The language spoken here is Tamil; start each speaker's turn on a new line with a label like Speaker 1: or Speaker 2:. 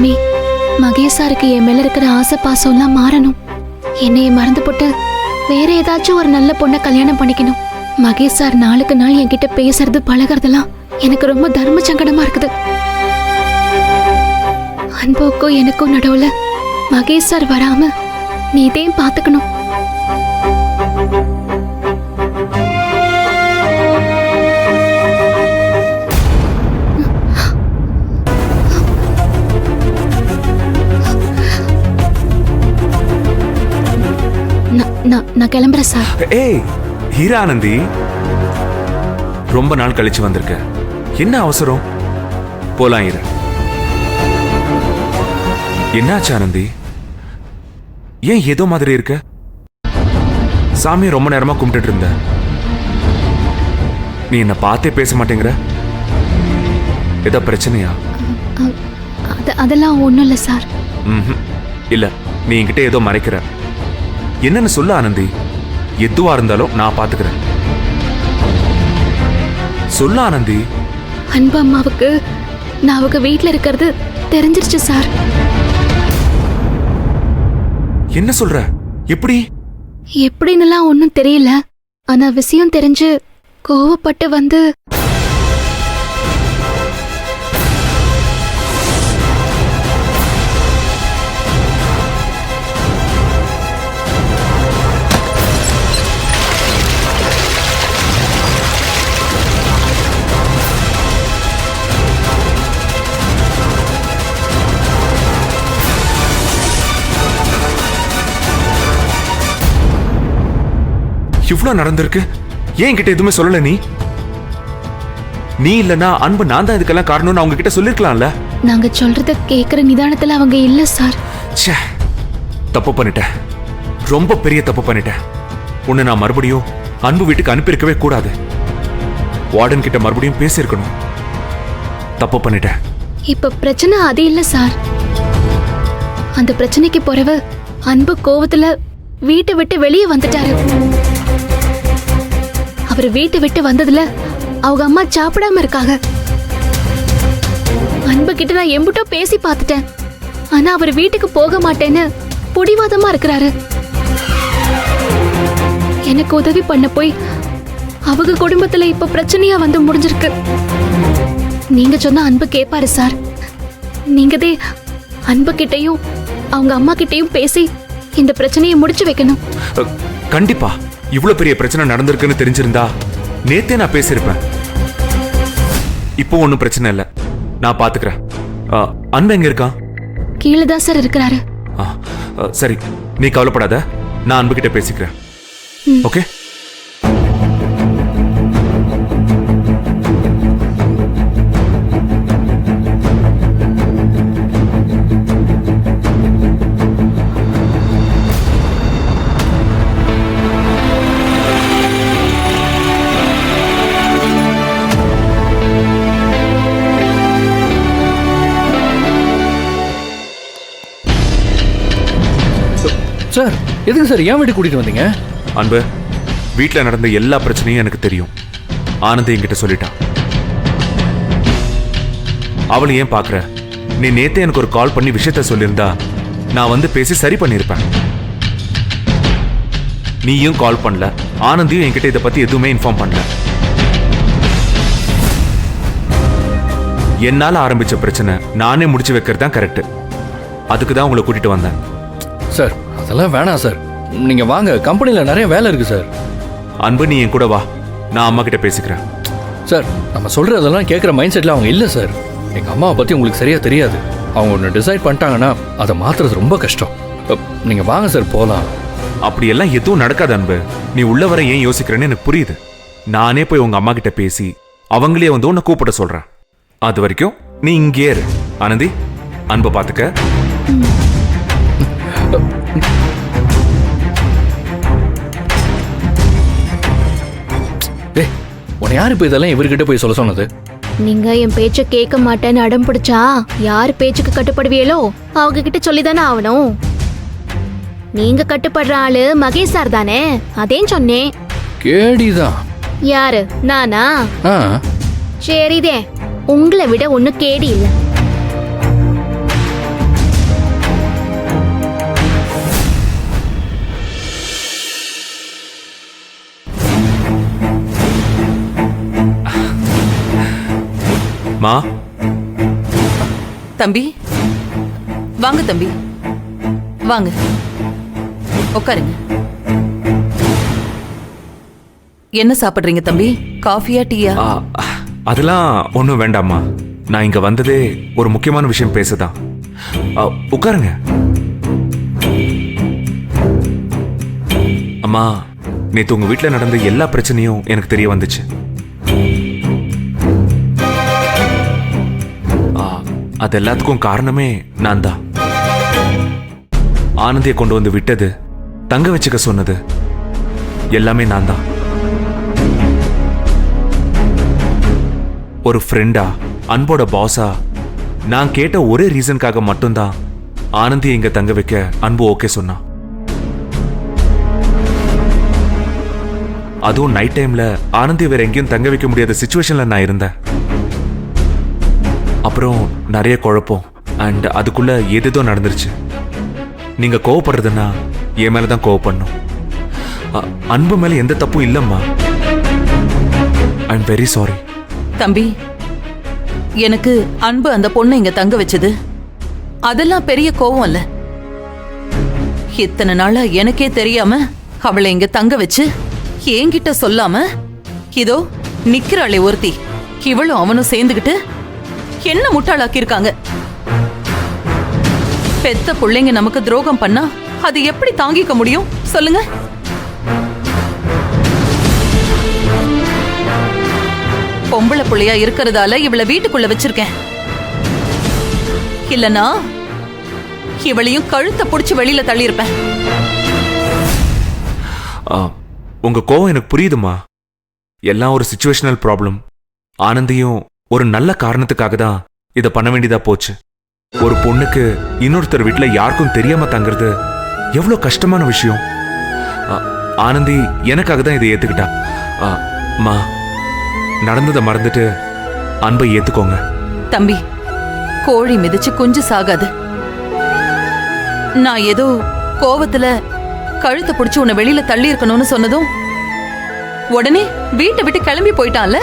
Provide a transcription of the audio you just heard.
Speaker 1: சாமி, மகேஷ் சாருக்கு என் மேல இருக்கிற ஆசை பாசம் எல்லாம் மாறணும். என்னைய மறந்து போட்டு வேற ஏதாச்சும் ஒரு நல்ல பொண்ணை கல்யாணம் பண்ணிக்கணும். மகேஷ் சார் நாளுக்கு நாள் என்கிட்ட பேசுறது பழகிறதெல்லாம் எனக்கு ரொம்ப தர்ம சங்கடமா இருக்குது. அன்புக்கும் எனக்கும் நடுவுல மகேஷ் சார் வராம நீ இதையும் பாத்துக்கணும். நான் கிளம்புறேன் சார்.
Speaker 2: ஏய் ஹீரா ஆனந்தி, ரொம்ப நாள் கழிச்சு வந்திருக்க, என்ன அவசரம்? போலாம் ஹீரா. என்னாச்சு ஆனந்தி, ஏன் ஏதோ மாதிரி இருக்க? சாமி ரொம்ப நேரமா கும்பிட்டு இருந்த, நீ என்ன பார்த்தே பேச மாட்டேங்கிற, ஏதோ பிரச்சனையா?
Speaker 1: அதெல்லாம் ஒண்ணும் இல்ல சார்.
Speaker 2: இல்ல, நீ என்கிட்ட ஏதோ மறைக்கிற. என்னன்னு சொல்ல ஆனந்தி, எதுவா இருந்தாலும் நான் பாத்துக்கிறேன். சொல்ல ஆனந்தி.
Speaker 1: அன்பு அம்மாவுக்கு நான் அவங்க வீட்டுல இருக்கிறது தெரிஞ்சிருச்சு சார்.
Speaker 2: என்ன சொல்ற? எப்படி?
Speaker 1: எப்படின்னுலாம் ஒன்னும் தெரியல. ஆனா விஷயம் தெரிஞ்சு கோவப்பட்டு வந்து
Speaker 2: இவ்வளவு நடந்திருக்கு, ஏன் கிட்ட எதுவுமே சொல்லல? நீ இல்லனா அன்பு நான் தான் இதுக்கெல்லாம் காரணம்னு அவங்க கிட்ட சொல்லிருக்கலாம்ல.
Speaker 1: நாங்க சொல்றத கேக்குற நிதானத்துல அவங்க இல்ல சார்.
Speaker 2: தப்பு பண்ணிட்டேன், ரொம்ப பெரிய தப்பு பண்ணிட்டேன். உன்னை நான் மறுபடியும் அன்பு வீட்டுக்கு அனுப்பியிருக்கவே கூடாது. வார்டன் கிட்ட மறுபடியும் பேசியிருக்கணும். தப்பு பண்ணிட்டேன்.
Speaker 1: இப்ப பிரச்சனை அது இல்ல சார். அந்த பிரச்சனைக்கு பிறகு அன்பு கோவத்துல வீட்டை விட்டு வெளியே வந்துட்டாரு. அவர் வீட்டை விட்டு வந்ததுல அவங்க அம்மா சாப்பிடாம இருக்காங்க. அன்பு கிட்ட நான் எம்புட்டோ பேசி பார்த்துட்டேன். ஆனா அவர் வீட்டுக்கு போக மாட்டேன்னு புடிவாதமா இருக்கிறாரு. எனக்கு உதவி பண்ண போய் அவங்க குடும்பத்துல இப்ப பிரச்சனையா வந்து முடிஞ்சிருக்கு. நீங்க சொன்ன அன்பு கேப்பாரு சார். நீங்கதே அன்பு கிட்டையும் அவங்க அம்மா கிட்டையும் பேசி இந்த பிரச்சனையை முடிச்சு வைக்கணும்.
Speaker 2: கண்டிப்பா. இவ்வளவு பெரிய பிரச்சனை நடந்திருக்குன்னு தெரிஞ்சிருந்தா நேத்தே நான் பேசியிருப்பேன். இப்போ ஒன்னும் பிரச்சனை இல்ல, நான் பாத்துக்கிறேன். அன்பு எங்க இருக்கான்?
Speaker 1: கீழே தான் சார் இருக்கிறாரு.
Speaker 2: சரி, நீ கவலைப்படாத, நான் அன்பு கிட்ட பேசிக்கிறேன். ஓகே.
Speaker 3: சார், எதுக்கு சார் என் வீட்டுக்கு கூட்டிட்டு வந்தீங்க?
Speaker 2: அன்பு, வீட்டில் நடந்த எல்லா பிரச்சனையும் எனக்கு தெரியும். ஆனந்தி என்கிட்ட சொல்லிட்டான். அவளை ஏன் பாக்குற? நீ நேத்தே எனக்கு ஒரு கால் பண்ணி விஷயத்த சொல்லியிருந்தா நான் வந்து பேசி சரி பண்ணிருப்பேன். நீயும் கால் பண்ணல, ஆனந்தியும் என்கிட்ட இதை பத்தி எதுவுமே இன்ஃபார்ம் பண்ணல. என்னால ஆரம்பிச்ச பிரச்சனை நானே முடிச்சு வைக்கிறது தான் கரெக்ட். அதுக்கு தான் உங்களை கூட்டிட்டு வந்தேன்.
Speaker 3: சார், அதெல்லாம் வேணாம் சார். நீங்க வாங்க, கம்பெனில நிறைய வேலை இருக்கு சார்.
Speaker 2: அன்பு, நீ என் கூட வா, நான் அம்மா கிட்ட பேசிக்கிறேன்.
Speaker 3: சார், நம்ம சொல்றதெல்லாம் கேட்குற மைண்ட் செட்ல அவங்க இல்லை சார். எங்க அம்மாவை பத்தி உங்களுக்கு சரியா தெரியாது. அவங்க ஒன்று டிசைட் பண்ணிட்டாங்கன்னா அதை மாத்துறது ரொம்ப கஷ்டம். நீங்க வாங்க சார், போலாம்.
Speaker 2: அப்படியெல்லாம் எதுவும் நடக்காது அன்பு. நீ உள்ள வர ஏன் யோசிக்கிறேன்னு எனக்கு புரியுது. நானே போய் உங்க அம்மா கிட்ட பேசி அவங்களே வந்து உன்னை கூப்பிட சொல்றேன். அது வரைக்கும் நீ இங்கே இரு. ஆனந்தி, அன்பை பாத்துக்க.
Speaker 3: உன்னை யாரு இப்ப இதெல்லாம் இவர்கிட்ட போய் சொல்ல சொன்னது?
Speaker 1: நீங்க என் பேச்ச கேட்க மாட்டேன்னு அடம் பிடிச்சா யார் பேச்சுக்கு கட்டுப்படுவீங்களோ அவங்க கிட்ட சொல்லிதானே ஆகணும். நீங்க கட்டுப்படுற ஆளு மகேஷ் சார் தானே, அதேன்னு சொன்னேன்.
Speaker 3: கேடிதான்.
Speaker 1: யாரு, நானா? சரிதே, உங்களை விட ஒண்ணு கேடி இல்ல.
Speaker 2: மா
Speaker 4: தம்பி வாங்க தம்பி வாங்க உட்காருங்க. என்ன சாப்பிடுறீங்க தம்பி? காஃபியா டீயா?
Speaker 2: அதெல்லாம் ஒன்றும் வேண்டாம்மா. நான் இங்க வந்ததே ஒரு முக்கியமான விஷயம் பேசதான். உட்காருங்க. அம்மா, நேத்து உங்க வீட்டில் நடந்த எல்லா பிரச்சனையும் எனக்கு தெரிய வந்துச்சு. அது எல்லாத்துக்கும் காரணமே நான் தான். ஆனந்தியை கொண்டு வந்து விட்டது, தங்க வச்சுக்க சொன்னது எல்லாமே நான் தான். ஒரு ஃப்ரெண்டா, அன்போட பாஸா, நான் கேட்ட ஒரே ரீசனுக்காக மட்டும்தான் ஆனந்தியை இங்க தங்க வைக்க அன்பு ஓகே சொன்னா. அதுவும் நைட் டைம்ல ஆனந்தி வேற எங்கேயும் தங்க வைக்க முடியாத சிச்சுவேஷன்ல நான் இருந்தேன். அப்புறம் நிறைய குழப்பம் அண்ட் அதுக்குள்ள ஏதேதோ நடந்துருச்சு. நீங்க கோவப்படுறதுன்னா என் மேலதான் கோவப்படணும். அன்பு மேல எந்த தப்பும் இல்லம்மா. I am very sorry.
Speaker 4: தம்பி, எனக்கு அன்பு அந்த பொண்ணை இங்க தங்க வச்சது அதெல்லாம் பெரிய கோவம் இல்ல. இத்தனை நாளா எனக்கே தெரியாம அவளை இங்க தங்க வச்சு என்கிட்ட சொல்லாம இதோ நிக்கிறாளே ஒருத்தி, இவளும் அவனும் சேர்ந்துகிட்டு என்ன முட்டாளாக்கி இருக்காங்க. பெத்த பிள்ளைங்க நமக்கு துரோகம் பண்ணா அது எப்படி தாங்கிக்க முடியும் சொல்லுங்க? பொம்பளை புள்ளையா இருக்கிறதால இவளை வீட்டுக்குள்ள வச்சிருக்கேன். இல்லனா இவளையும் கழுத்தை புடிச்சு வெளியில தள்ளியிருப்பேன்.
Speaker 2: உங்க கோவம் எனக்கு புரியுதுமா. எல்லாம் ஒரு சிச்சுவேஷனல் ப்ராப்ளம். ஆனந்தியும் ஒரு நல்ல காரணத்துக்காக தான் இதை பண்ண வேண்டியதா போச்சு. ஒரு பொண்ணுக்கு இன்னொருத்தர் வீட்டுல யாருக்கும் தெரியாம தங்குறது எவ்வளவு கஷ்டமான விஷயம். ஆனந்தி எனக்காக தான் இதை ஏத்துக்கிட்டா. மா, நடந்ததை மறந்துட்டு அன்பை ஏத்துக்கோங்க.
Speaker 4: தம்பி, கோழி மிதிச்சு குஞ்சு சாகாது. நான் ஏதோ கோவத்துல கழுத்தை பிடிச்சு உன்னை வெளியில தள்ளி இருக்கணும்னு சொன்னதும் உடனே வீட்டை விட்டு கிளம்பி போயிட்டான்ல.